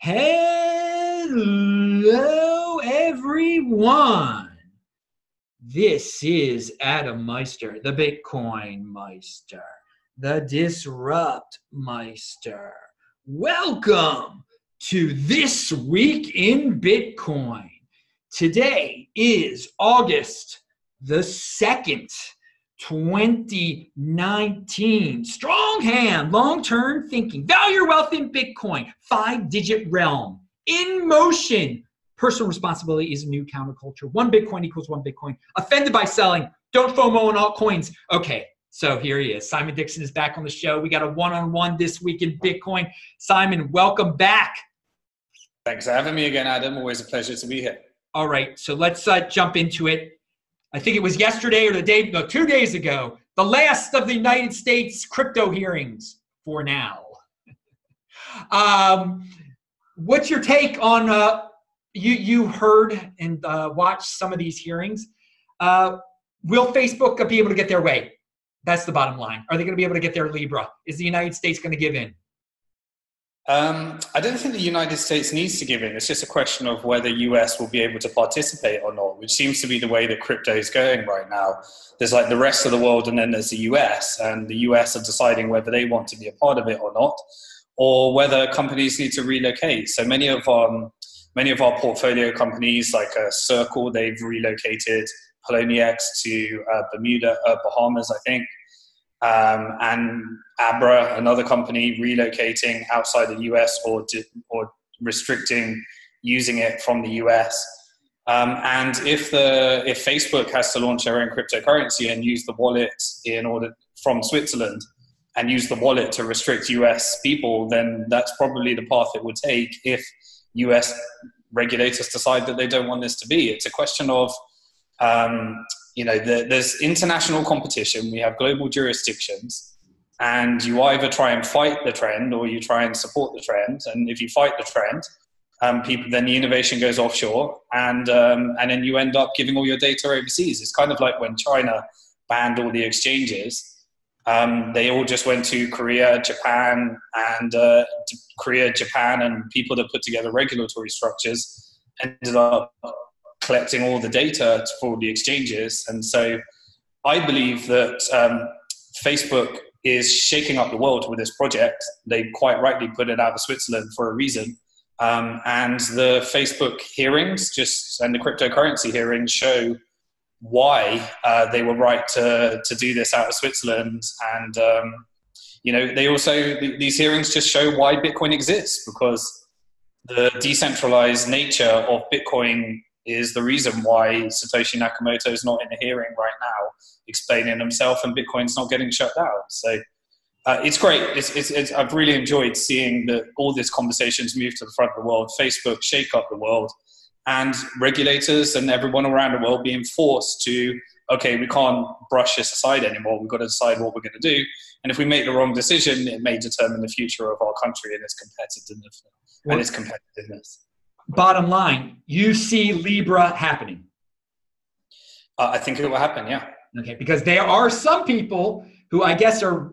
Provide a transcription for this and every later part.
Hello, everyone. This is Adam Meister, the Bitcoin Meister, the Disrupt Meister. Welcome to This Week in Bitcoin. Today is August the 2nd, 2019. Strong hand, long-term thinking, value your wealth in Bitcoin, 5-digit realm, in motion. Personal responsibility is a new counterculture. One Bitcoin equals one Bitcoin. Offended by selling. Don't FOMO on altcoins. Okay, so here he is. Simon Dixon is back on the show. We got a one-on-one this week in Bitcoin. Simon, welcome back. Thanks for having me again, Adam. Always a pleasure to be here. All right, so let's jump into it. I think it was yesterday or 2 days ago, the last of the United States crypto hearings for now. What's your take on, you heard and watched some of these hearings. Will Facebook be able to get their way? That's the bottom line. Are they going to be able to get their Libra? Is the United States going to give in? I don't think the United States needs to give in. It's just a question of whether US will be able to participate or not, which seems to be the way that crypto is going right now. There's like the rest of the world and then there's the US, and the US are deciding whether they want to be a part of it or not, or whether companies need to relocate. So many of our portfolio companies like Circle, they've relocated, Poloniex to Bermuda, Bahamas, I think. And Abra, another company, relocating outside the US or restricting using it from the US. And if Facebook has to launch their own cryptocurrency and use the wallet from Switzerland and use the wallet to restrict US people, then that's probably the path it would take if US regulators decide that they don't want this to be. It's a question of there's international competition, we have global jurisdictions, and you either try and fight the trend or you try and support the trend. And if you fight the trend, then the innovation goes offshore, and then you end up giving all your data overseas. It's kind of like when China banned all the exchanges. They all just went to Korea, Japan, and people that put together regulatory structures ended up collecting all the data for the exchanges. And so I believe that Facebook is shaking up the world with this project. They quite rightly put it out of Switzerland for a reason. And the Facebook hearings and the cryptocurrency hearings show why they were right to do this out of Switzerland. And, these hearings just show why Bitcoin exists, because the decentralized nature of Bitcoin is the reason why Satoshi Nakamoto is not in a hearing right now explaining himself, and Bitcoin's not getting shut down. So it's great. I've really enjoyed seeing all these conversations move to the front of the world, Facebook shake up the world, and regulators and everyone around the world being forced to, okay, we can't brush this aside anymore. We've got to decide what we're going to do. And if we make the wrong decision, it may determine the future of our country and its competitiveness. Bottom line, you see Libra happening? I think it will happen, yeah. Okay, because there are some people who I guess are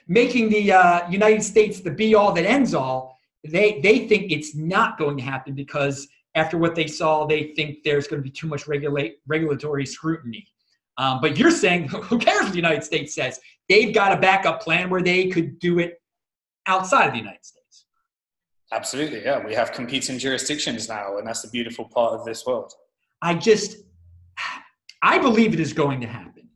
making the United States the be-all that ends all. They think it's not going to happen because after what they saw, they think there's going to be too much regulatory scrutiny. But you're saying, who cares what the United States says? They've got a backup plan where they could do it outside of the United States. Absolutely, yeah. We have competing jurisdictions now, and that's the beautiful part of this world. I believe it is going to happen.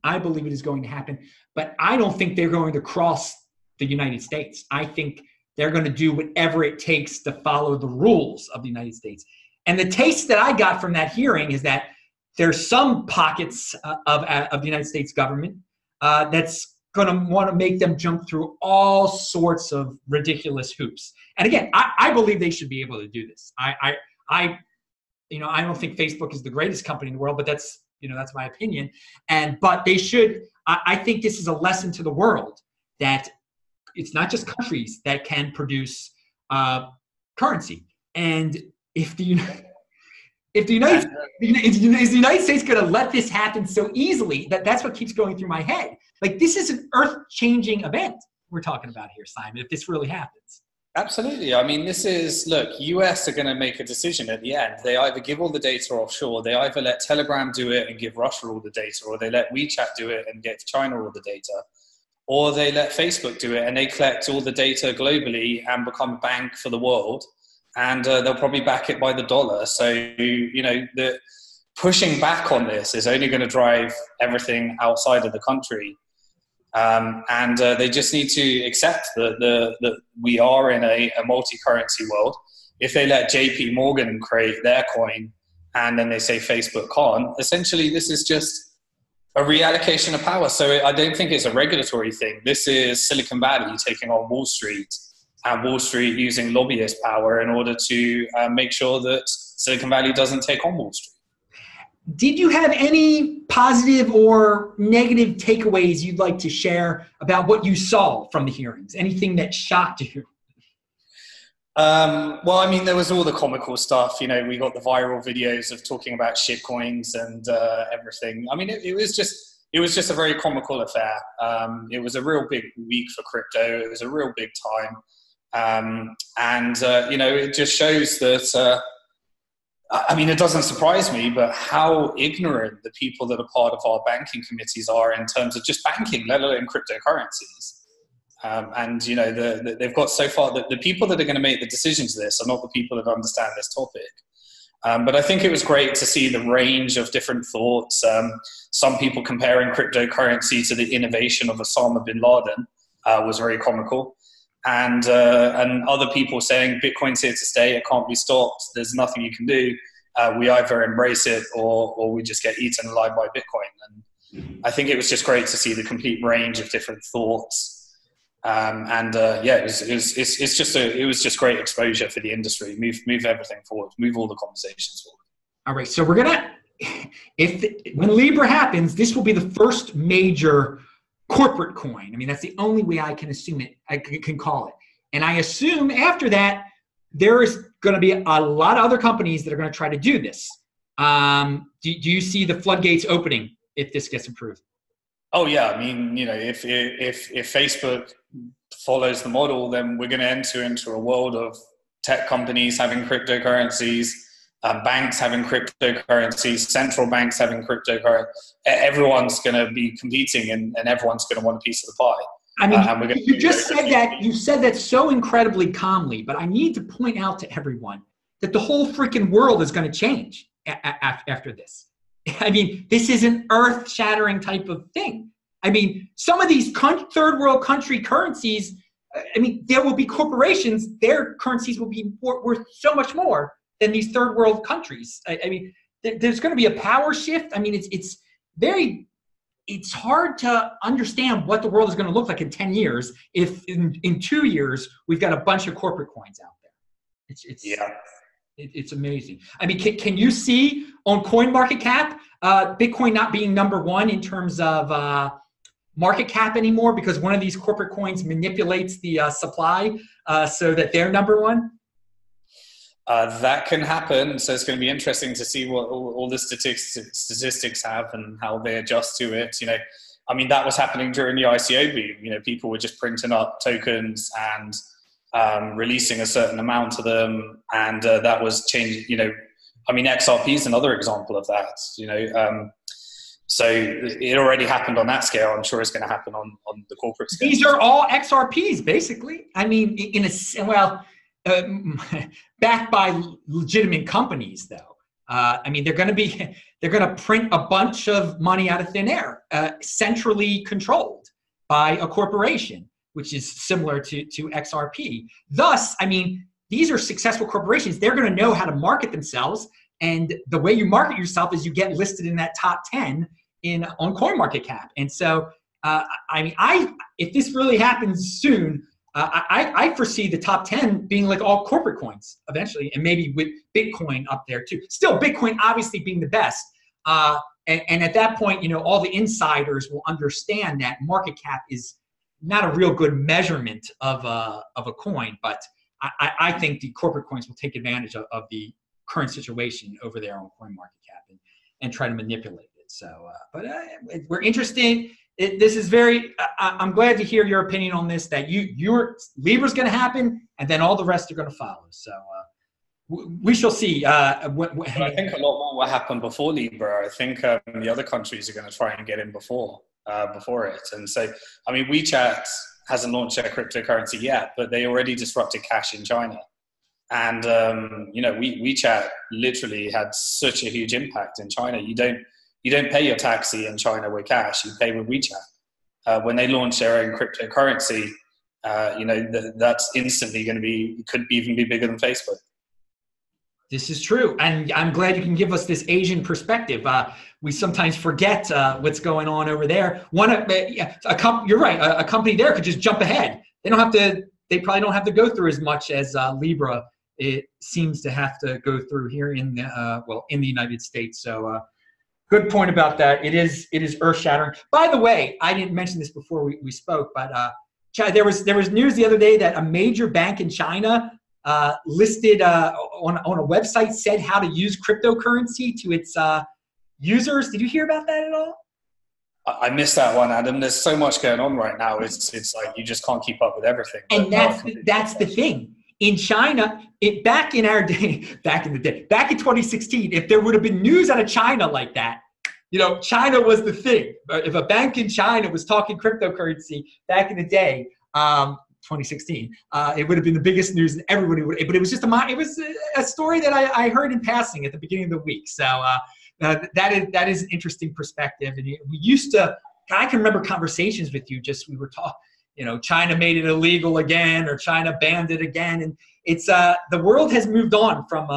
But I don't think they're going to cross the United States. I think they're going to do whatever it takes to follow the rules of the United States. And the taste that I got from that hearing is that there's some pockets of the United States government that's going to want to make them jump through all sorts of ridiculous hoops. And again, I believe they should be able to do this. I don't think Facebook is the greatest company in the world, but that's my opinion. But they should. I think this is a lesson to the world that it's not just countries that can produce currency. And if the United States going to let this happen so easily, that's what keeps going through my head. Like, this is an earth-changing event we're talking about here, Simon, if this really happens. Absolutely. I mean, this is, look, US are going to make a decision at the end. They either give all the data offshore, they either let Telegram do it and give Russia all the data, or they let WeChat do it and give China all the data, or they let Facebook do it and they collect all the data globally and become a bank for the world. And they'll probably back it by the dollar. So, you know, the pushing back on this is only going to drive everything outside of the country. And they just need to accept that we are in a multi-currency world. If they let JP Morgan create their coin and then they say Facebook can't, essentially this is just a reallocation of power. So I don't think it's a regulatory thing. This is Silicon Valley taking on Wall Street, and Wall Street using lobbyist power in order to make sure that Silicon Valley doesn't take on Wall Street. Did you have any positive or negative takeaways you'd like to share about what you saw from the hearings? Anything that shocked you? Well, I mean, there was all the comical stuff. You know, we got the viral videos of talking about shitcoins and everything. I mean, it was just a very comical affair. It was a real big week for crypto. It was a real big time. You know, it just shows that, I mean, it doesn't surprise me, but how ignorant the people that are part of our banking committees are in terms of just banking, let alone cryptocurrencies. And, you know, they've got so far that the people that are going to make the decisions of this are not the people that understand this topic. But I think it was great to see the range of different thoughts. Some people comparing cryptocurrency to the innovation of Osama bin Laden was very comical. And other people saying Bitcoin's here to stay, it can't be stopped, there's nothing you can do. We either embrace it or we just get eaten alive by Bitcoin. And I think it was just great to see the complete range of different thoughts. Yeah, it was just great exposure for the industry. Move everything forward, move all the conversations forward. All right, so we're gonna, when Libra happens, this will be the first major corporate coin. I mean, that's the only way I can assume it, I can call it. And I assume after that, there is going to be a lot of other companies that are going to try to do this. Do you see the floodgates opening if this gets approved? Oh yeah, I mean, you know, if Facebook follows the model, then we're going to enter into a world of tech companies having cryptocurrencies, banks having cryptocurrencies, central banks having cryptocurrency. Everyone's going to be competing, and everyone's going to want a piece of the pie. I mean, you just said that. You said that so incredibly calmly, but I need to point out to everyone that the whole freaking world is going to change after this. I mean, this is an earth-shattering type of thing. I mean, some of these third world country currencies, I mean, there will be corporations, their currencies will be worth so much more than these third world countries. I mean, there's going to be a power shift. I mean, it's hard to understand what the world is going to look like in 10 years if in 2 years we've got a bunch of corporate coins out there. It's amazing. I mean, can you see on CoinMarketCap, Bitcoin not being number one in terms of market cap anymore because one of these corporate coins manipulates the supply so that they're number one? That can happen. So it's going to be interesting to see what all the statistics have and how they adjust to it. You know, I mean, that was happening during the ICO boom. You know, people were just printing up tokens and releasing a certain amount of them, and that was changing. You know, I mean, XRP is another example of that. You know, so it already happened on that scale. I'm sure it's going to happen on the corporate scale. These are all XRPs, basically. I mean, backed by legitimate companies, though. I mean, they're going to print a bunch of money out of thin air, centrally controlled by a corporation, which is similar to XRP. Thus, I mean, these are successful corporations. They're going to know how to market themselves, and the way you market yourself is you get listed in that top 10 on CoinMarketCap. And so, I mean, if this really happens soon, I foresee the top 10 being like all corporate coins eventually, and maybe with Bitcoin up there too. Still, Bitcoin obviously being the best. And at that point, you know, all the insiders will understand that market cap is not a real good measurement of a coin. But I think the corporate coins will take advantage of the current situation over there on CoinMarketCap and try to manipulate it. So, we're interested. This is very. I'm glad to hear your opinion on this. That your Libra's going to happen, and then all the rest are going to follow. So. We shall see. I think a lot more will happen before Libra. I think the other countries are going to try and get in before it. And so, I mean, WeChat hasn't launched their cryptocurrency yet, but they already disrupted cash in China. And, WeChat literally had such a huge impact in China. You don't pay your taxi in China with cash, you pay with WeChat. When they launch their own cryptocurrency, that's instantly going to be, could even be bigger than Facebook. This is true, and I'm glad you can give us this Asian perspective. We sometimes forget what's going on over there. You're right. A company there could just jump ahead. They don't have to. They probably don't have to go through as much as Libra. It seems to have to go through here in the United States. So, good point about that. It is earth-shattering. By the way, I didn't mention this before we spoke, but there was news the other day that a major bank in China listed on a website said how to use cryptocurrency to its users. Did you hear about that at all? I missed that one, Adam. There's so much going on right now. It's like you just can't keep up with everything. And that's the thing. In China, back in our day, back in 2016, if there would have been news out of China like that, China was the thing. If a bank in China was talking cryptocurrency back in the day, 2016, it would have been the biggest news, and everybody would. But it was just a story that I heard in passing at the beginning of the week. So that is an interesting perspective. And we used to. I can remember conversations with you. We were talking. China made it illegal again, or China banned it again, and it's the world has moved on from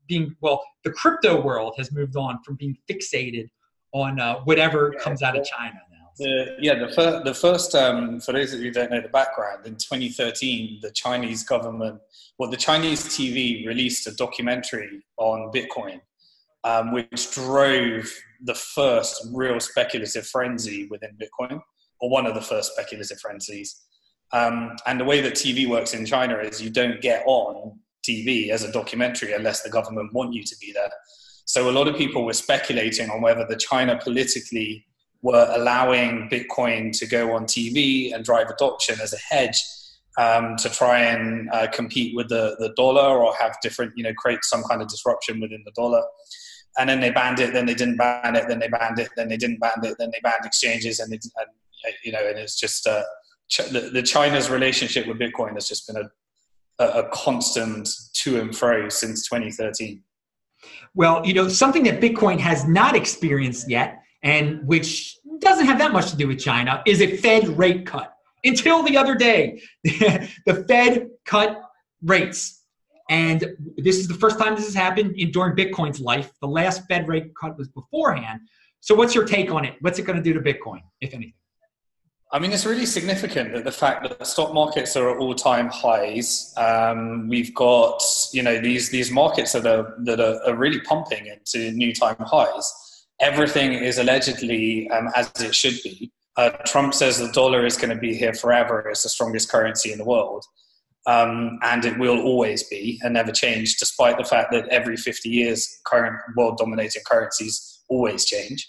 the crypto world has moved on from being fixated on whatever comes out of China. The first, for those of you who don't know the background, in 2013, the Chinese the Chinese TV released a documentary on Bitcoin, which drove the first real speculative frenzy within Bitcoin, or one of the first speculative frenzies. And the way that TV works in China is you don't get on TV as a documentary unless the government want you to be there. So a lot of people were speculating on whether the China politically were allowing Bitcoin to go on TV and drive adoption as a hedge to try and compete with the dollar, or have different, create some kind of disruption within the dollar. And then they banned it, then they didn't ban it, then they banned it, then they didn't ban it, then they banned exchanges, and it's just the China's relationship with Bitcoin has just been a constant to and fro since 2013. Well, something that Bitcoin has not experienced yet, and which doesn't have that much to do with China, is a Fed rate cut. Until the other day, the Fed cut rates. And this is the first time this has happened during Bitcoin's life. The last Fed rate cut was beforehand. So what's your take on it? What's it going to do to Bitcoin, if anything? I mean, it's really significant that the fact that the stock markets are at all-time highs. We've got, these markets that are really pumping into new time highs. Everything is allegedly as it should be. Trump says the dollar is going to be here forever. It's the strongest currency in the world. And it will always be and never change, despite the fact that every 50 years, current world-dominating currencies always change.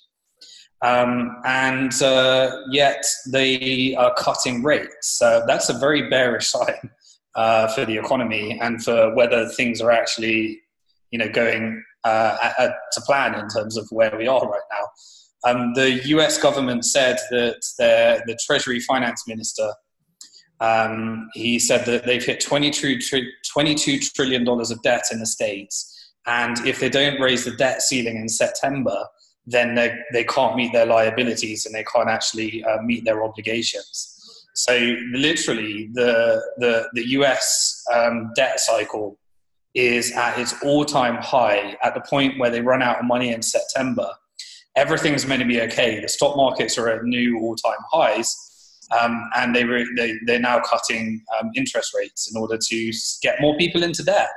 Yet they are cutting rates. That's a very bearish sign for the economy and for whether things are actually, going to plan in terms of where we are right now. The US government said that the Treasury Finance Minister, he said that they've hit $22 trillion of debt in the States. And if they don't raise the debt ceiling in September, then they can't meet their liabilities and they can't actually meet their obligations. So literally the US debt cycle is at its all-time high at the point where they run out of money in September. Everything's meant to be okay. The stock markets are at new all-time highs, and they're now cutting interest rates in order to get more people into debt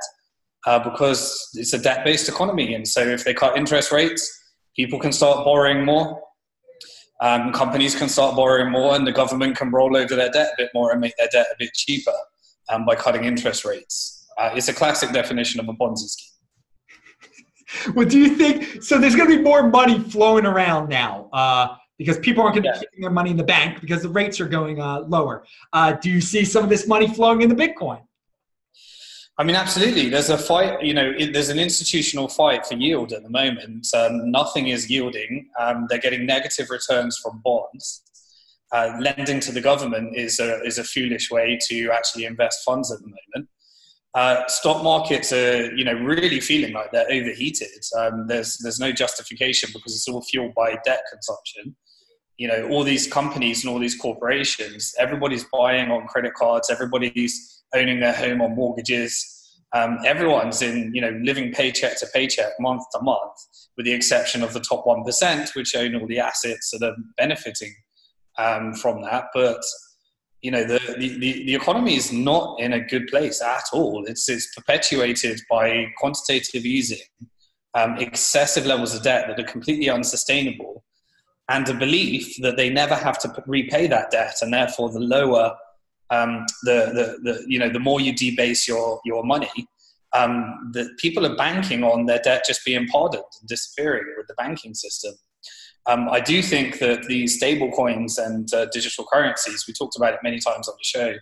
because it's a debt-based economy. And so if they cut interest rates, people can start borrowing more, companies can start borrowing more, and the government can roll over their debt a bit more and make their debt a bit cheaper by cutting interest rates. It's a classic definition of a Ponzi scheme. Well, do you think so? There's going to be more money flowing around now because people aren't going to be keeping their money in the bank because the rates are going lower. Do you see some of this money flowing into Bitcoin? I mean, absolutely. There's a fight, there's an institutional fight for yield at the moment. Nothing is yielding. They're getting negative returns from bonds. Lending to the government is a foolish way to actually invest funds at the moment. Stock markets are, really feeling like they're overheated. There's no justification because it's all fueled by debt consumption. All these companies and all these corporations, everybody's buying on credit cards, everybody's owning their home on mortgages. Everyone's living paycheck to paycheck, month to month, with the exception of the top 1%, which own all the assets that are benefiting from that. But the economy is not in a good place at all. It's perpetuated by quantitative easing, excessive levels of debt that are completely unsustainable, and the belief that they never have to repay that debt, and therefore the lower the more you debase your money, that people are banking on their debt just being pardoned and disappearing with the banking system. I do think that these stable coins and digital currencies, we talked about it many times on the show,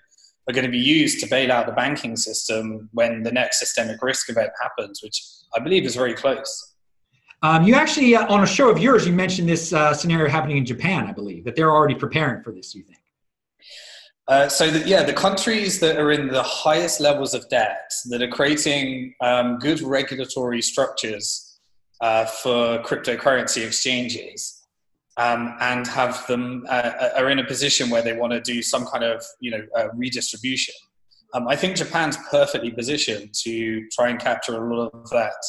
are going to be used to bail out the banking system when the next systemic risk event happens, which I believe is very close. You actually, on a show of yours, you mentioned this scenario happening in Japan, I believe, that they're already preparing for this, you think? The countries that are in the highest levels of debt, that are creating good regulatory structures for cryptocurrency exchanges, and have them are in a position where they want to do some kind of redistribution. I think Japan's perfectly positioned to try and capture a lot of that,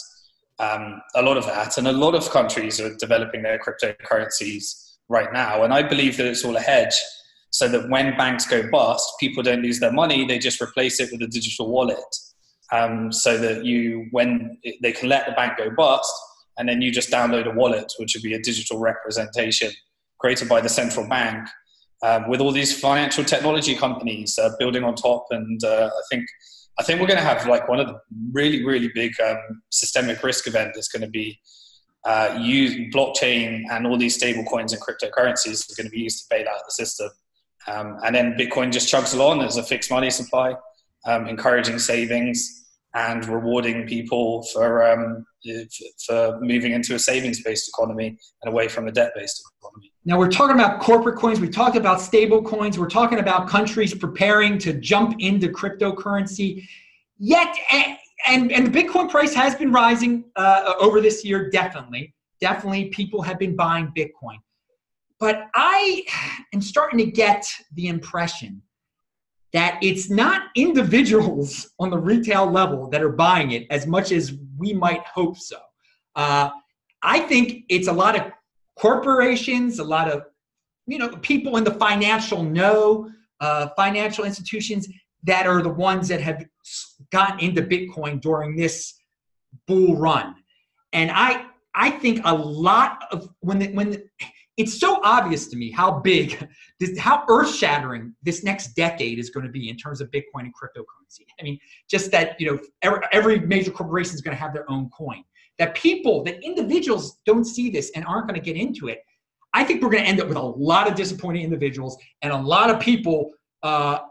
and a lot of countries are developing their cryptocurrencies right now, and I believe that it's all a hedge. So that when banks go bust, people don't lose their money, they just replace it with a digital wallet. So that when they can let the bank go bust, and then you just download a wallet, which would be a digital representation created by the central bank, with all these financial technology companies building on top. And I think we're going to have like one of the really, really big systemic risk event that's going to be used. Blockchain and all these stable coins and cryptocurrencies are going to be used to bail out the system. And then Bitcoin just chugs along as a fixed money supply, encouraging savings and rewarding people for moving into a savings-based economy and away from a debt-based economy. Now we're talking about corporate coins. We talked about stable coins. We're talking about countries preparing to jump into cryptocurrency. Yet, and the Bitcoin price has been rising over this year. Definitely, people have been buying Bitcoin. But I am starting to get the impression that it's not individuals on the retail level that are buying it as much as we might hope so. I think it's a lot of corporations, a lot of people in the financial financial institutions that are the ones that have gotten into Bitcoin during this bull run. And I think a lot of it's so obvious to me how big, how earth-shattering this next decade is going to be in terms of Bitcoin and cryptocurrency. I mean, just that, every major corporation is going to have their own coin. That individuals don't see this and aren't going to get into it. I think we're going to end up with a lot of disappointed individuals and a lot of people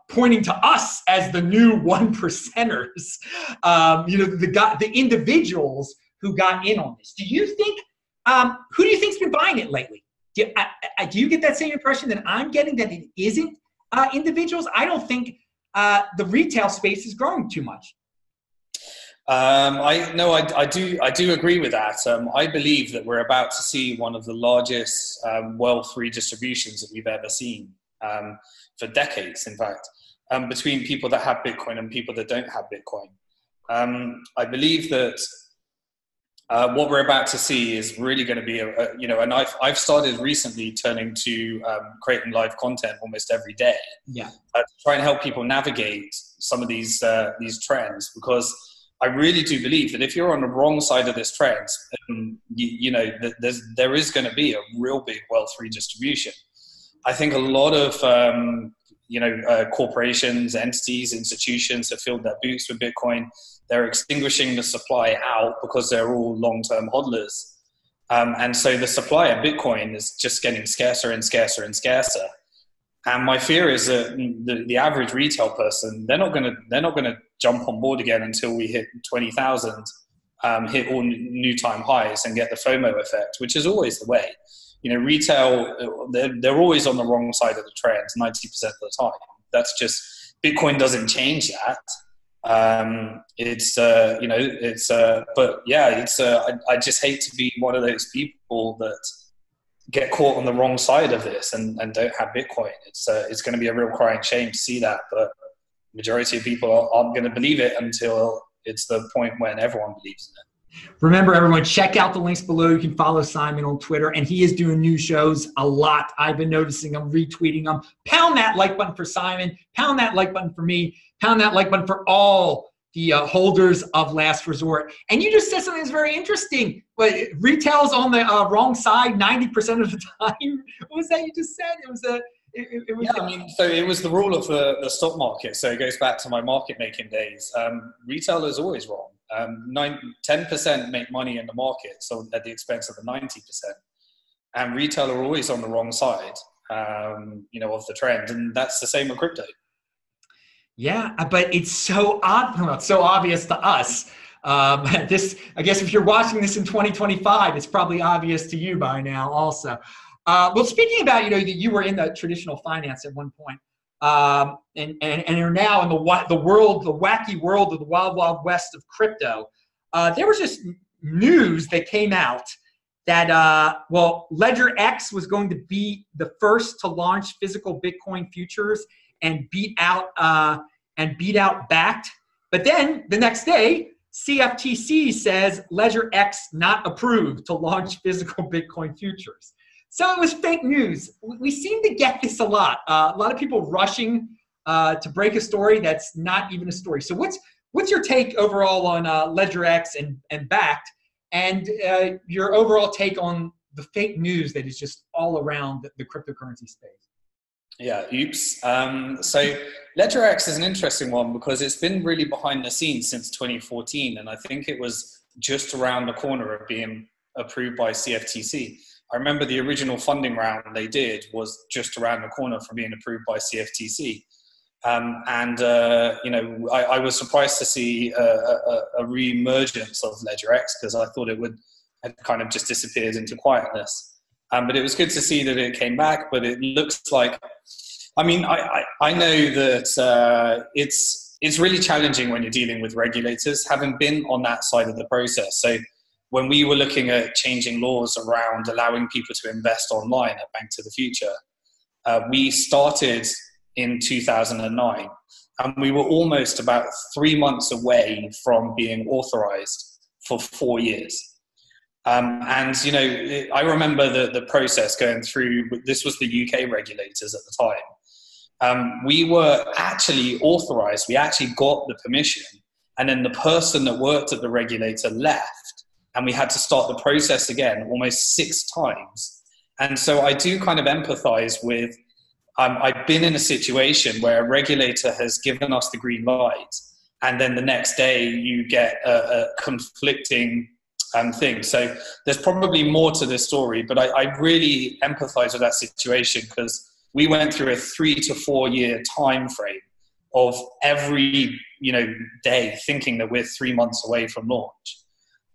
pointing to us as the new 1%ers. The individuals who got in on this. Do you think, who do you think's been buying it lately? Do you get that same impression that I'm getting, that it isn't individuals? I don't think the retail space is growing too much. I do agree with that. I believe that we're about to see one of the largest wealth redistributions that we've ever seen for decades, in fact, between people that have Bitcoin and people that don't have Bitcoin. I believe that what we're about to see is really going to be and I've started recently turning to creating live content almost every day, to try and help people navigate some of these trends, because I really do believe that if you're on the wrong side of this trend, there is going to be a real big wealth redistribution. I think a lot of corporations, entities, institutions have filled their boots with Bitcoin. They're extinguishing the supply out because they're all long-term hodlers. And so the supply of Bitcoin is just getting scarcer and scarcer and scarcer. And my fear is that the average retail person, they're not going to jump on board again until we hit 20,000, hit all new time highs and get the FOMO effect, which is always the way. Retail, they're always on the wrong side of the trend 90% of the time. That's just, Bitcoin doesn't change that. I just hate to be one of those people that get caught on the wrong side of this and don't have Bitcoin. It's going to be a real crying shame to see that, but majority of people aren't going to believe it until it's the point when everyone believes in it. Remember, everyone, check out the links below. You can follow Simon on Twitter, and he is doing new shows a lot. I've been noticing them, retweeting them. Pound that like button for Simon. Pound that like button for me. Pound that like button for all the holders of Last Resort. And you just said something that's very interesting. But retail's on the wrong side 90% of the time. What was that you just said? So it was the rule of the stock market. So it goes back to my market making days. Retail is always wrong. 10% make money in the market, so at the expense of the 90%. And retail are always on the wrong side, of the trend. And that's the same with crypto. Yeah, but it's so obvious to us. I guess if you're watching this in 2025, it's probably obvious to you by now also. Well, speaking about, you were in the traditional finance at one point, and you're now in the wacky world of the wild, wild west of crypto. There was just news that came out that, Ledger X was going to be the first to launch physical Bitcoin futures and beat out Backed. But then the next day, CFTC says Ledger X not approved to launch physical Bitcoin futures. So it was fake news. We seem to get this a lot. A lot of people rushing to break a story that's not even a story. So what's your take overall on Ledger X and Backed, and your overall take on the fake news that is just all around the cryptocurrency space? Yeah, oops. So Ledger X is an interesting one because it's been really behind the scenes since 2014, and I think it was just around the corner of being approved by CFTC. I remember the original funding round they did was just around the corner from being approved by CFTC. I was surprised to see a re-emergence of Ledger X because I thought it had kind of just disappeared into quietness. But it was good to see that it came back, but it looks like, I know that it's really challenging when you're dealing with regulators, having been on that side of the process. So when we were looking at changing laws around allowing people to invest online at Bank to the Future, we started in 2009, and we were almost about 3 months away from being authorized for 4 years. I remember the process going through. This was the UK regulators at the time. We were actually authorized. We actually got the permission, and then the person that worked at the regulator left, and we had to start the process again almost 6 times. And so I do kind of empathize with, I've been in a situation where a regulator has given us the green light, and then the next day you get a conflicting thing. So there's probably more to this story, but I really empathize with that situation because we went through a 3 to 4 year time frame of every day thinking that we're 3 months away from launch.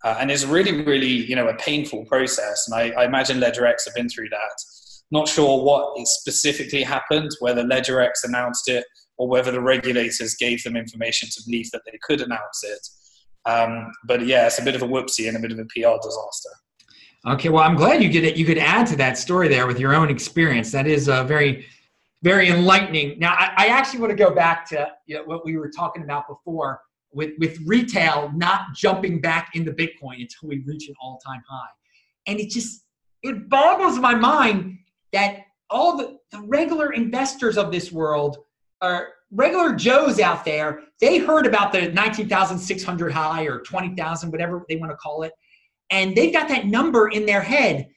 And it's really, really, a painful process. And I imagine Ledger X have been through that. Not sure what specifically happened, whether Ledger X announced it or whether the regulators gave them information to believe that they could announce it. But yeah, it's a bit of a whoopsie and a bit of a PR disaster. Okay, well, I'm glad you could add to that story there with your own experience. That is very, very enlightening. Now, I actually want to go back to what we were talking about before with retail not jumping back into Bitcoin until we reach an all-time high. And it boggles my mind that all the regular investors of this world are regular Joes out there. They heard about the 19,600 high or 20,000, whatever they want to call it. And they've got that number in their head.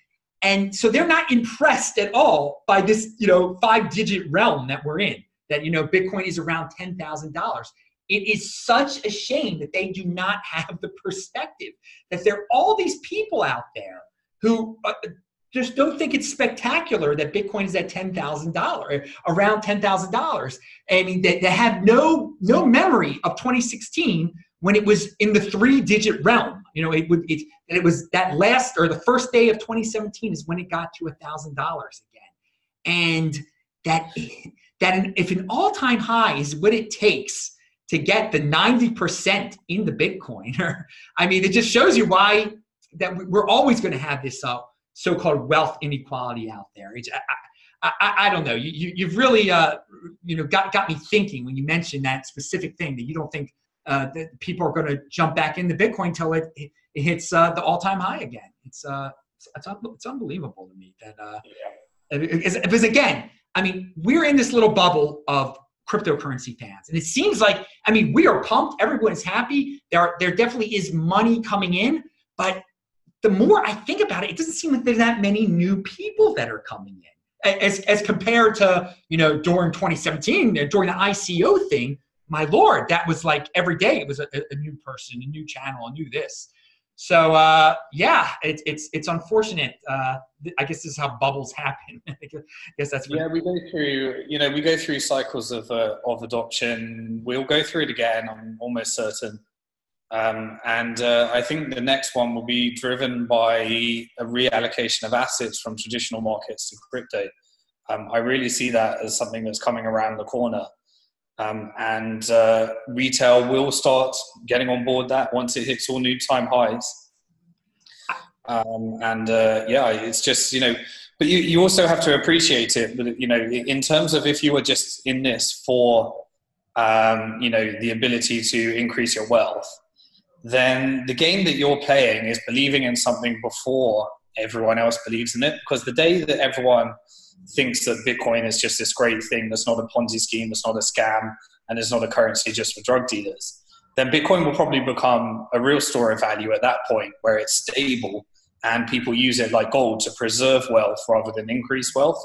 And so they're not impressed at all by this, 5-digit realm that we're in. that, you know, Bitcoin is around $10,000. It is such a shame that they do not have the perspective that there are all these people out there who just don't think it's spectacular that Bitcoin is at $10,000, around $10,000. I mean, they have no memory of 2016 when it was in the 3-digit realm. You know, it was that last, or the first day of 2017 is when it got to $1,000 again. And that if an all-time high is what it takes to get the 90% in the Bitcoin, I mean, it just shows you why that we're always going to have this so-called wealth inequality out there. I don't know. You've really got me thinking when you mentioned that specific thing, that you don't think that people are going to jump back into Bitcoin until it hits the all-time high again. It's unbelievable to me that because again, I mean, we're in this little bubble of cryptocurrency fans, and it seems like, I mean, we are pumped. Everyone's happy. There definitely is money coming in, but the more I think about it, it doesn't seem like there's that many new people that are coming in as compared to, you know, during 2017, during the ICO thing. My Lord, that was like every day it was a new person, a new channel, a new this. So yeah, it's unfortunate. I guess this is how bubbles happen. I guess that's what we go through cycles of adoption. We'll go through it again, I'm almost certain. And I think the next one will be driven by a reallocation of assets from traditional markets to crypto. I really see that as something that's coming around the corner. And retail will start getting on board that once it hits all new time highs. It's just, you know, but you also have to appreciate it. But, you know, in terms of if you were just in this for, the ability to increase your wealth, then the game that you're playing is believing in something before everyone else believes in it. Because the day that everyone thinks that Bitcoin is just this great thing that's not a Ponzi scheme, that's not a scam, and it's not a currency just for drug dealers, then Bitcoin will probably become a real store of value at that point, where it's stable and people use it like gold to preserve wealth rather than increase wealth.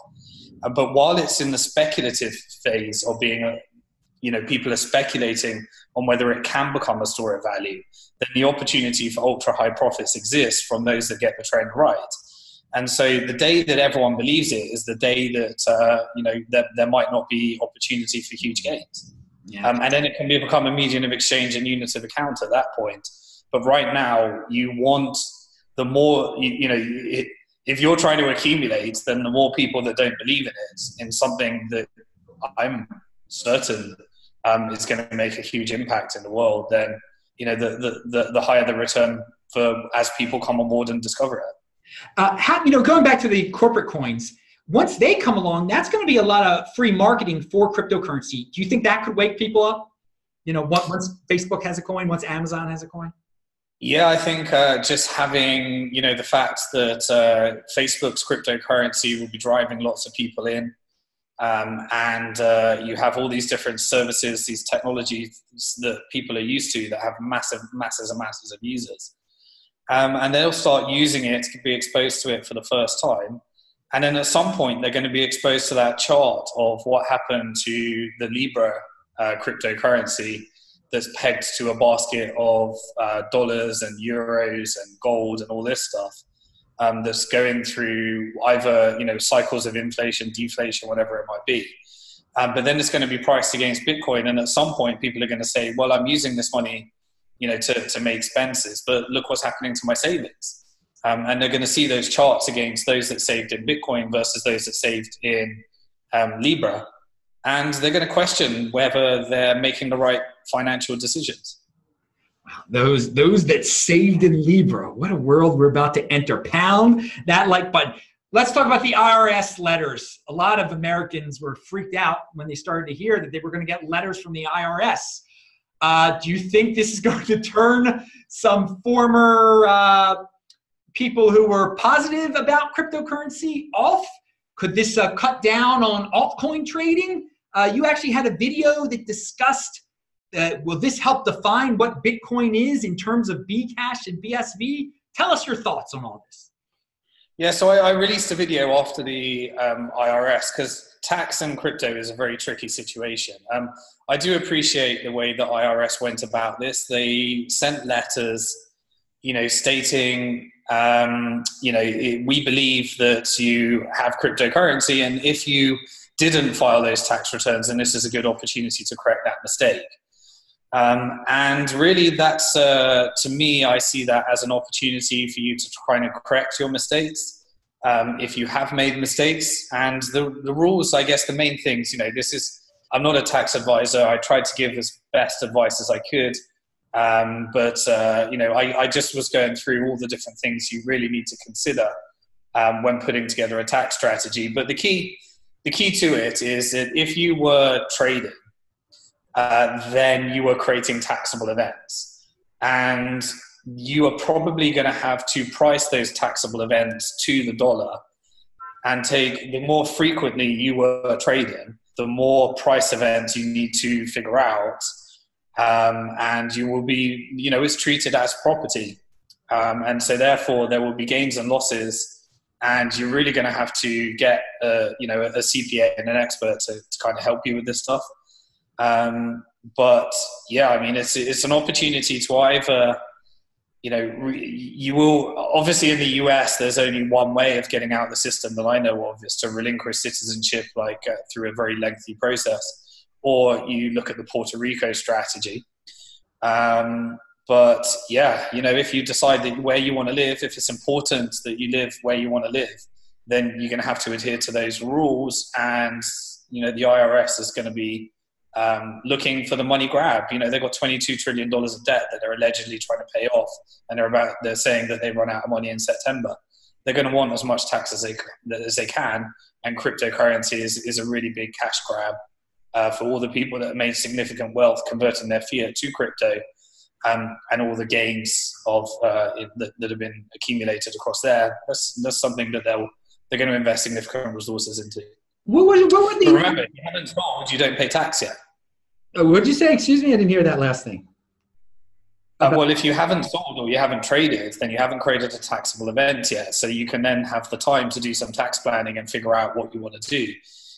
But while it's in the speculative phase of being people are speculating on whether it can become a store of value, then the opportunity for ultra high profits exists from those that get the trend right. And so the day that everyone believes it is the day that, that there might not be opportunity for huge gains. Yeah. And then it can become a medium of exchange and units of account at that point. But right now, you want the more, if you're trying to accumulate, then the more people that don't believe in it, in something that I'm certain is going to make a huge impact in the world, then, the higher the return for as people come on board and discover it. Going back to the corporate coins, once they come along, that's going to be a lot of free marketing for cryptocurrency. Do you think that could wake people up? Once Facebook has a coin, once Amazon has a coin? Yeah, I think just having, the fact that Facebook's cryptocurrency will be driving lots of people in, and you have all these different services, these technologies that people are used to that have masses and masses of users. And they'll start using it to be exposed to it for the first time. And then at some point, they're going to be exposed to that chart of what happened to the Libra cryptocurrency that's pegged to a basket of dollars and euros and gold and all this stuff, that's going through either, cycles of inflation, deflation, whatever it might be. But then it's going to be priced against Bitcoin. And at some point, people are going to say, well, I'm using this money to make expenses, but look what's happening to my savings. And they're going to see those charts against those that saved in Bitcoin versus those that saved in Libra. And they're going to question whether they're making the right financial decisions. Wow, those that saved in Libra, what a world we're about to enter. Pound that like button. Let's talk about the IRS letters. A lot of Americans were freaked out when they started to hear that they were going to get letters from the IRS. Do you think this is going to turn some former people who were positive about cryptocurrency off? Could this cut down on altcoin trading? You actually had a video that discussed, will this help define what Bitcoin is in terms of Bcash and BSV? Tell us your thoughts on all this. Yeah, so I released a video after the IRS because tax and crypto is a very tricky situation. I do appreciate the way the IRS went about this. They sent letters, stating, we believe that you have cryptocurrency, and if you didn't file those tax returns, then this is a good opportunity to correct that mistake. And really, that's, to me, I see that as an opportunity for you to try and correct your mistakes if you have made mistakes. And the rules, I guess, the main things, I'm not a tax advisor. I tried to give as best advice as I could. I just was going through all the different things you really need to consider when putting together a tax strategy. But the key to it is that if you were trading, then you are creating taxable events. And you are probably going to have to price those taxable events to the dollar, and the more frequently you were trading, the more price events you need to figure out. And you will be, it's treated as property. And so therefore there will be gains and losses, and you're really going to have to get, a CPA and an expert to kind of help you with this stuff. But yeah, I mean, it's an opportunity to either, you will, obviously in the US, there's only one way of getting out of the system that I know of, is to relinquish citizenship, through a very lengthy process, or you look at the Puerto Rico strategy. But yeah, if you decide that where you want to live, if it's important that you live where you want to live, then you're going to have to adhere to those rules. And, the IRS is going to be looking for the money grab. They've got $22 trillion of debt that they're allegedly trying to pay off, and they're saying that they run out of money in September. They're going to want as much tax as they can, and cryptocurrency is a really big cash grab for all the people that have made significant wealth converting their fiat to crypto, and all the gains of that have been accumulated across there. That's something that they're going to invest significant resources into. What would But remember, you haven't sold, you don't pay tax yet. What did you say? Excuse me, I didn't hear that last thing. Well, if you haven't sold or you haven't traded, then you haven't created a taxable event yet. So you can then have the time to do some tax planning and figure out what you want to do.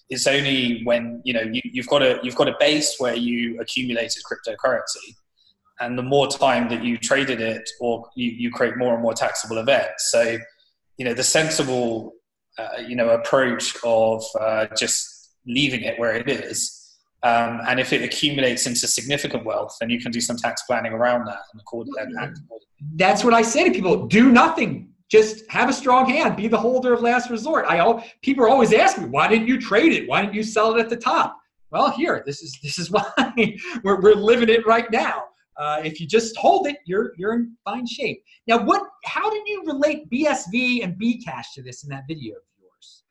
It's only when you've got a base where you accumulated cryptocurrency, and the more time that you traded it, or you create more and more taxable events. So the sensible approach of just leaving it where it is. And if it accumulates into significant wealth, then you can do some tax planning around that and accordingly. That's what I say to people: do nothing. Just have a strong hand. Be the holder of last resort. People are always asking me, why didn't you trade it? Why didn't you sell it at the top? Well, here, this is why we're living it right now. If you just hold it, you're in fine shape. Now, how did you relate BSV and Bcash to this in that video of yours?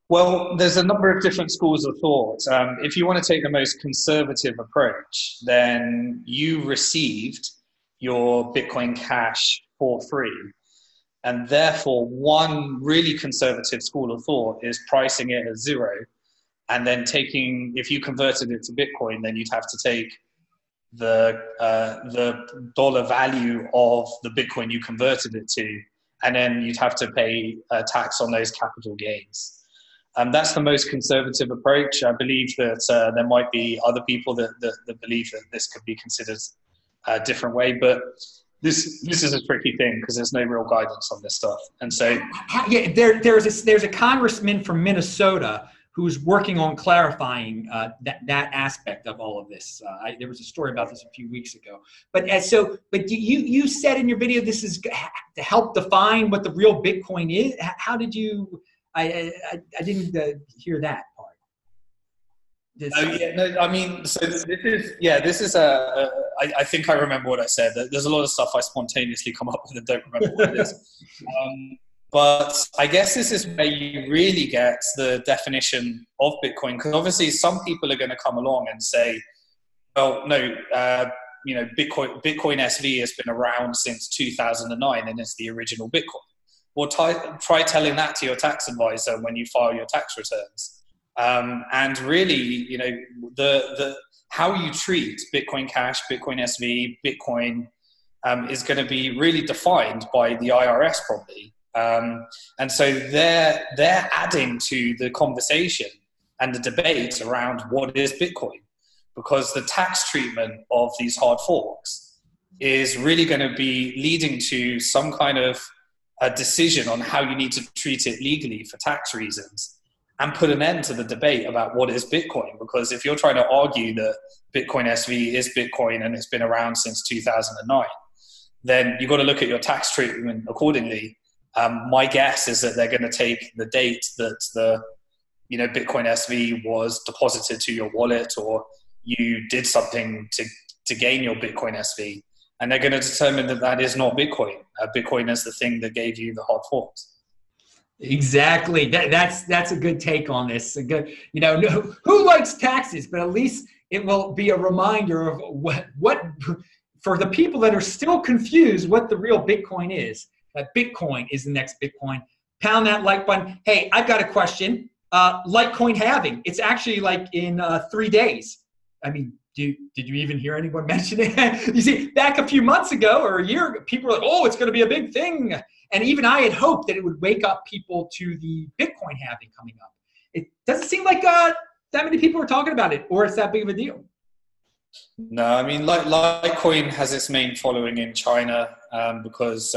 Well, there's a number of different schools of thought. If you want to take the most conservative approach, then you received your Bitcoin Cash for free. And therefore, one really conservative school of thought is pricing it at zero. And then if you converted it to Bitcoin, then you'd have to take the dollar value of the Bitcoin you converted it to, and then you'd have to pay tax on those capital gains. That's the most conservative approach. I believe that there might be other people that believe that this could be considered a different way, but this is a tricky thing because there's no real guidance on this stuff. And so, yeah, there's a congressman from Minnesota who's working on clarifying that aspect of all of this. There was a story about this a few weeks ago. But you said in your video this is to help define what the real Bitcoin is. How did you? I didn't hear that part. I think I remember what I said. There's a lot of stuff I spontaneously come up with and don't remember what it is. But I guess this is where you really get the definition of Bitcoin, because obviously some people are going to come along and say, well, no, Bitcoin SV has been around since 2009 and it's the original Bitcoin. Well, try telling that to your tax advisor when you file your tax returns. And really, the how you treat Bitcoin Cash, Bitcoin SV, Bitcoin is going to be really defined by the IRS probably. And so they're adding to the conversation and the debate around what is Bitcoin, because the tax treatment of these hard forks is really going to be leading to some kind of a decision on how you need to treat it legally for tax reasons, and put an end to the debate about what is Bitcoin. Because if you're trying to argue that Bitcoin SV is Bitcoin and it's been around since 2009, then you've got to look at your tax treatment accordingly. My guess is that they're going to take the date that the Bitcoin SV was deposited to your wallet, or you did something to gain your Bitcoin SV, and they're going to determine that that is not Bitcoin. Bitcoin is the thing that gave you the hard forks. Exactly. That's a good take on this. A good, who likes taxes, but at least it will be a reminder of what for the people that are still confused, what the real Bitcoin is. That Bitcoin is the next Bitcoin. Pound that like button. Hey, I've got a question. Litecoin halving. It's actually like in 3 days. I mean, did you even hear anyone mention it? You see, back a few months ago or a year ago, people were like, oh, it's going to be a big thing. And even I had hoped that it would wake up people to the Bitcoin halving coming up. It doesn't seem like that many people are talking about it, or it's that big of a deal. No, I mean, Litecoin has its main following in China because,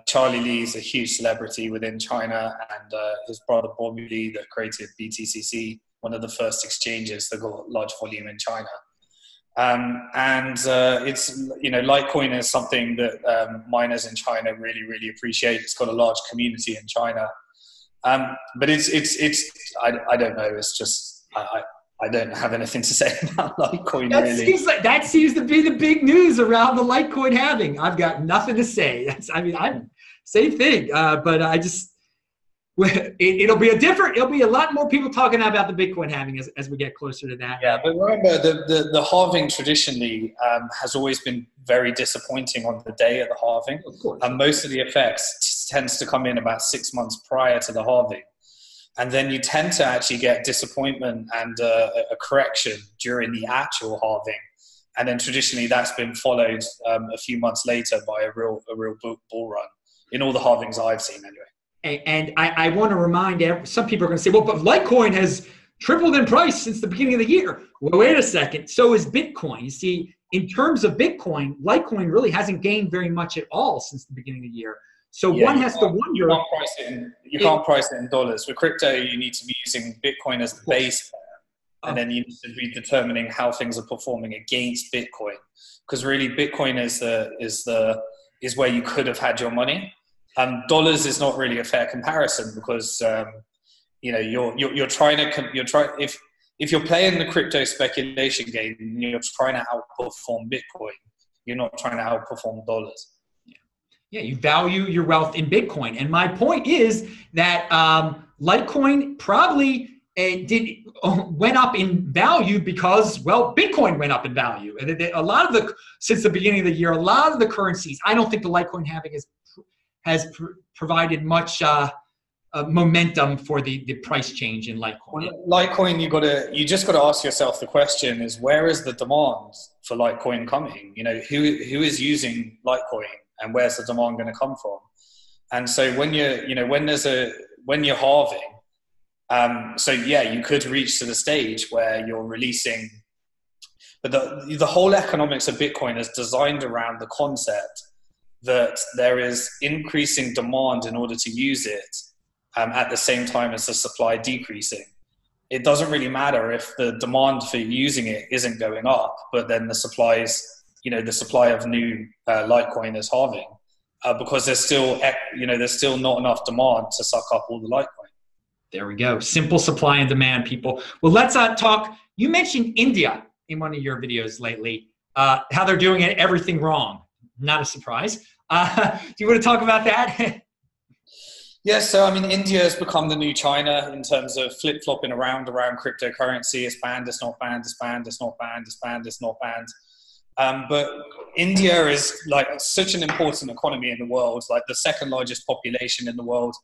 Charlie Lee is a huge celebrity within China, and his brother Bobby Lee that created BTCC, one of the first exchanges that got large volume in China. It's, Litecoin is something that miners in China really, really appreciate. It's got a large community in China. But I don't know. It's just, I don't have anything to say about Litecoin, really. That seems to be the big news around the Litecoin halving. I've got nothing to say. I'm same thing. But I just, it'll be a lot more people talking about the Bitcoin halving as we get closer to that. Yeah, but remember, the halving traditionally has always been very disappointing on the day of the halving. Of course. And most of the effects tends to come in about 6 months prior to the halving. And then you tend to actually get disappointment and a correction during the actual halving. And then traditionally that's been followed a few months later by a real bull run in all the halvings I've seen anyway. And I want to remind some people are going to say, well, but Litecoin has tripled in price since the beginning of the year. Well, wait a second. So is Bitcoin. You see, in terms of Bitcoin, Litecoin really hasn't gained very much at all since the beginning of the year. So one has to wonder. You can't price it in dollars. For crypto, you need to be using Bitcoin as the base pair, and then you need to be determining how things are performing against Bitcoin. Because really, Bitcoin is where you could have had your money. Dollars is not really a fair comparison because you're trying if you're playing the crypto speculation game, you're trying to outperform Bitcoin. You're not trying to outperform dollars. Yeah, you value your wealth in Bitcoin. And my point is that Litecoin probably went up in value because, well, Bitcoin went up in value. And since the beginning of the year, a lot of the currencies, I don't think the Litecoin halving has provided much momentum for the price change in Litecoin. Litecoin, you just got to ask yourself the question: is where is the demand for Litecoin coming? Who is using Litecoin, and where's the demand going to come from? And so when you're halving, you could reach to the stage where you're releasing, but the whole economics of Bitcoin is designed around the concept that there is increasing demand in order to use it at the same time as the supply decreasing. It doesn't really matter if the demand for using it isn't going up, but then the supply of new Litecoin is halving because there's still not enough demand to suck up all the Litecoin. There we go. Simple supply and demand, people. Well, let's talk. You mentioned India in one of your videos lately, how they're doing everything wrong. Not a surprise. Do you want to talk about that? Yes, so I mean, India has become the new China in terms of flip-flopping around cryptocurrency. It's banned, it's not banned, it's banned, it's not banned, it's banned, it's not banned. But India is like such an important economy in the world, like the second largest population in the world,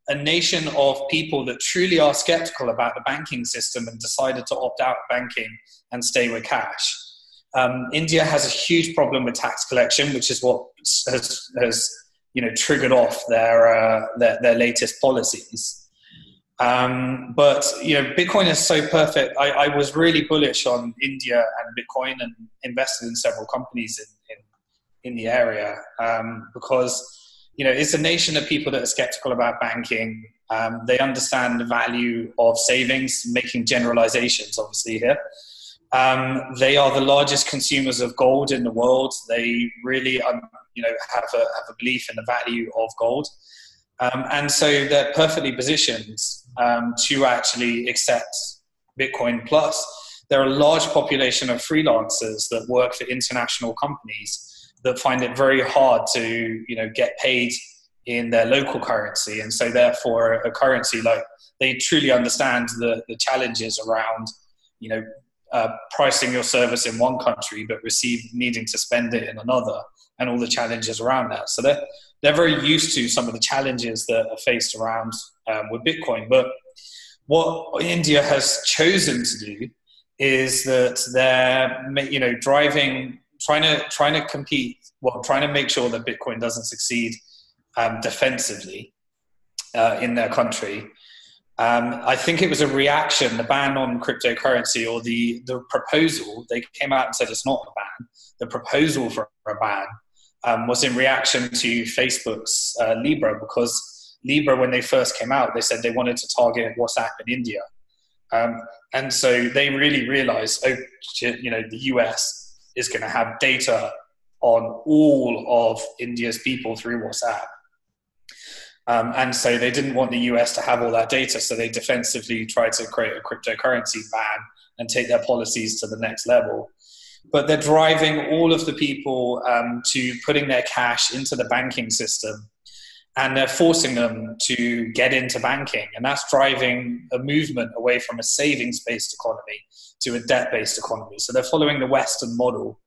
a nation of people that truly are skeptical about the banking system and decided to opt out of banking and stay with cash. India has a huge problem with tax collection, which is what has triggered off their latest policies. But Bitcoin is so perfect. I was really bullish on India and Bitcoin, and invested in several companies in the area, because it's a nation of people that are skeptical about banking. They understand the value of savings, making generalizations obviously here. They are the largest consumers of gold in the world. They really have a belief in the value of gold. And so they're perfectly positioned to actually accept Bitcoin. Plus, there are a large population of freelancers that work for international companies that find it very hard to get paid in their local currency. And so therefore a currency, like, they truly understand the challenges around pricing your service in one country but needing to spend it in another, and all the challenges around that. So they're very used to some of the challenges that are faced around with Bitcoin. But what India has chosen to do is that they're trying to compete, trying to make sure that Bitcoin doesn't succeed defensively in their country. I think it was a reaction, the ban on cryptocurrency, or the proposal. They came out and said it's not a ban. The proposal for a ban was in reaction to Facebook's Libra, because Libra, when they first came out, they said they wanted to target WhatsApp in India. And so they really realized, the US is going to have data on all of India's people through WhatsApp. And so they didn't want the US to have all that data, so they defensively tried to create a cryptocurrency ban and take their policies to the next level. But they're driving all of the people to putting their cash into the banking system, and they're forcing them to get into banking. And that's driving a movement away from a savings-based economy to a debt-based economy. So they're following the Western model,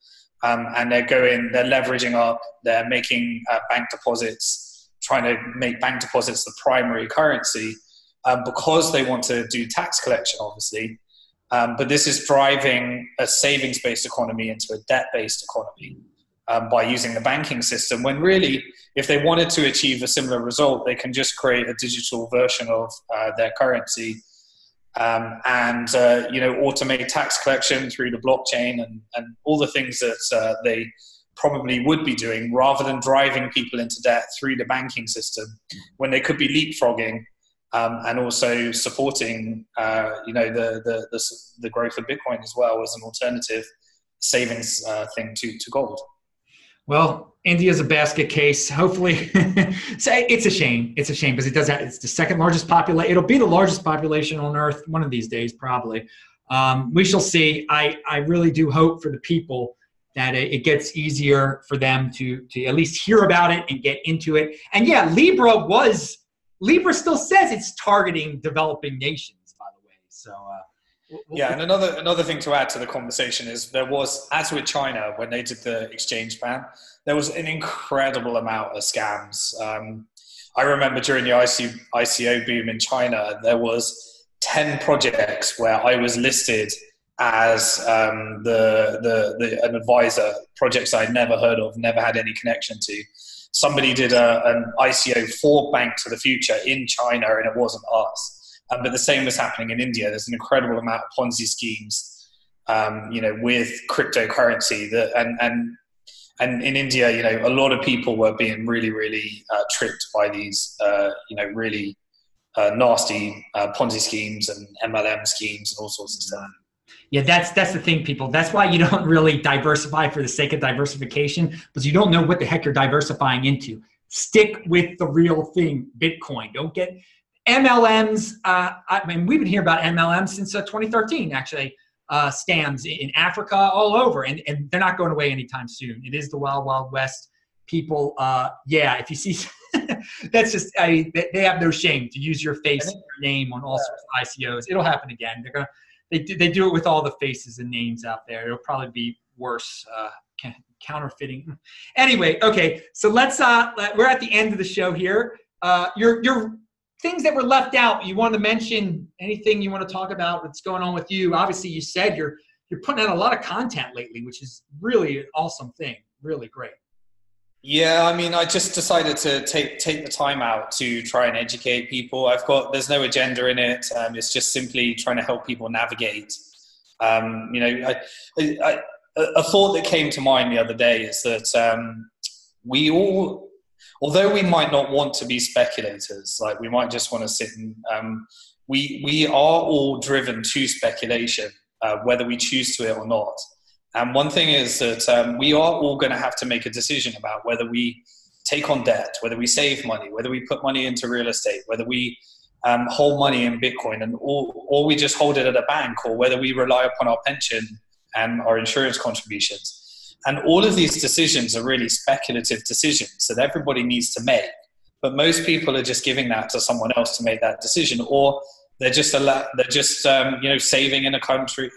and they're leveraging up, they're making bank deposits, trying to make bank deposits the primary currency, because they want to do tax collection, obviously. But this is driving a savings-based economy into a debt-based economy by using the banking system, when really, if they wanted to achieve a similar result, they can just create a digital version of their currency, and automate tax collection through the blockchain and all the things that they probably would be doing, rather than driving people into debt through the banking system, when they could be leapfrogging and also supporting the growth of Bitcoin as well as an alternative savings thing to gold. Well, India's a basket case. Hopefully, so it's a shame. It's a shame because it's the second largest population. It'll be the largest population on Earth one of these days, probably. We shall see. I really do hope for the people that it gets easier for them to at least hear about it and get into it. And yeah, Libra still says it's targeting developing nations, by the way. So yeah, and another thing to add to the conversation is there was, as with China, when they did the exchange ban, there was an incredible amount of scams. I remember during the ICO boom in China, there was 10 projects where I was listed as an advisor, projects I'd never heard of, never had any connection to. Somebody did an ICO for Bank to the Future in China, and it wasn't us. But the same was happening in India. There's an incredible amount of Ponzi schemes, with cryptocurrency. And in India, a lot of people were being really, really tricked by these, really nasty Ponzi schemes and MLM schemes and all sorts of stuff. Yeah, that's the thing, people. That's why you don't really diversify for the sake of diversification, because you don't know what the heck you're diversifying into. Stick with the real thing, Bitcoin. Don't get MLMs. We've been hearing about MLMs since 2013, actually. Scams in Africa, all over, and they're not going away anytime soon. It is the wild, wild west. People, if you see, that's just, they have no shame to use your face and your name on all sorts of ICOs. It'll happen again. They do it with all the faces and names out there. It'll probably be worse, counterfeiting. Anyway, okay, so let's, we're at the end of the show here. Your things that were left out, you want to mention anything you want to talk about that's going on with you? Obviously, you said you're putting out a lot of content lately, which is really an awesome thing. Really great. Yeah, I mean, I just decided to take the time out to try and educate people. There's no agenda in it. It's just simply trying to help people navigate. You know, a thought that came to mind the other day is that we all, although we might not want to be speculators, like we might just want to sit and we are all driven to speculation, whether we choose to it or not. And one thing is that we are all going to have to make a decision about whether we take on debt, whether we save money, whether we put money into real estate, whether we hold money in Bitcoin, or we just hold it at a bank, or whether we rely upon our pension and our insurance contributions. And all of these decisions are really speculative decisions that everybody needs to make. But most people are just giving that to someone else to make that decision, or they're just saving in a currency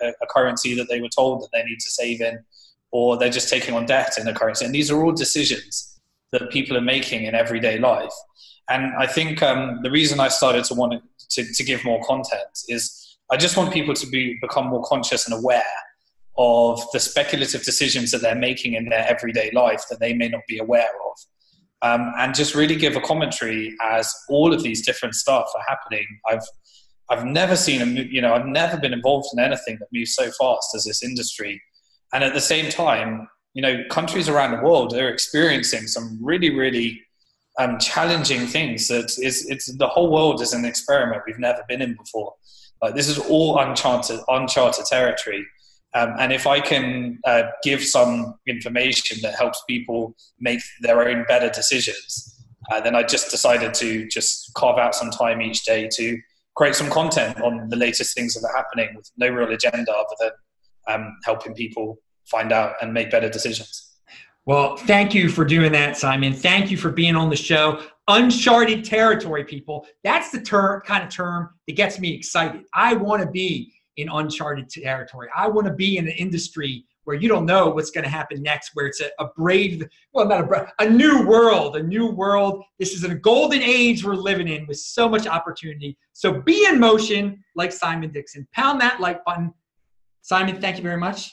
that they were told that they need to save in, or they're just taking on debt in a currency. And these are all decisions that people are making in everyday life. And I think the reason I started to want to give more content is I just want people to become more conscious and aware of the speculative decisions that they're making in their everyday life that they may not be aware of. And just really give a commentary as all of these different stuff are happening. I've never seen I've never been involved in anything that moves so fast as this industry. And at the same time, countries around the world are experiencing some really, really challenging things. The whole world is an experiment we've never been in before. Like, this is all uncharted territory. And if I can give some information that helps people make their own better decisions, then I just decided to just carve out some time each day to create some content on the latest things that are happening with no real agenda other than helping people find out and make better decisions. Well, thank you for doing that, Simon. Thank you for being on the show. Uncharted territory, people. That's the kind of term that gets me excited. I want to be in uncharted territory. I want to be in an industry where you don't know what's going to happen next, where it's a new world. This is a golden age we're living in with so much opportunity. So be in motion like Simon Dixon. Pound that like button. Simon, thank you very much.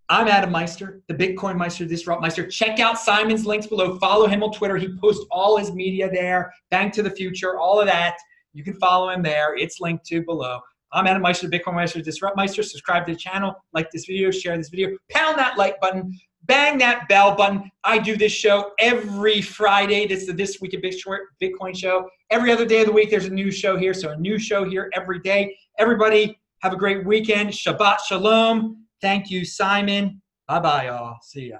I'm Adam Meister, the Bitcoin Meister, Disrupt Meister. Check out Simon's links below. Follow him on Twitter. He posts all his media there. Bank to the Future, all of that. You can follow him there. It's linked to below. I'm Adam Meister, the Bitcoin Meister, Disrupt Meister. Subscribe to the channel, like this video, share this video, pound that like button, bang that bell button. I do this show every Friday. This is the This Week of Bitcoin show. Every other day of the week, there's a new show here. So a new show here every day. Everybody, have a great weekend. Shabbat Shalom. Thank you, Simon. Bye-bye, y'all. See ya.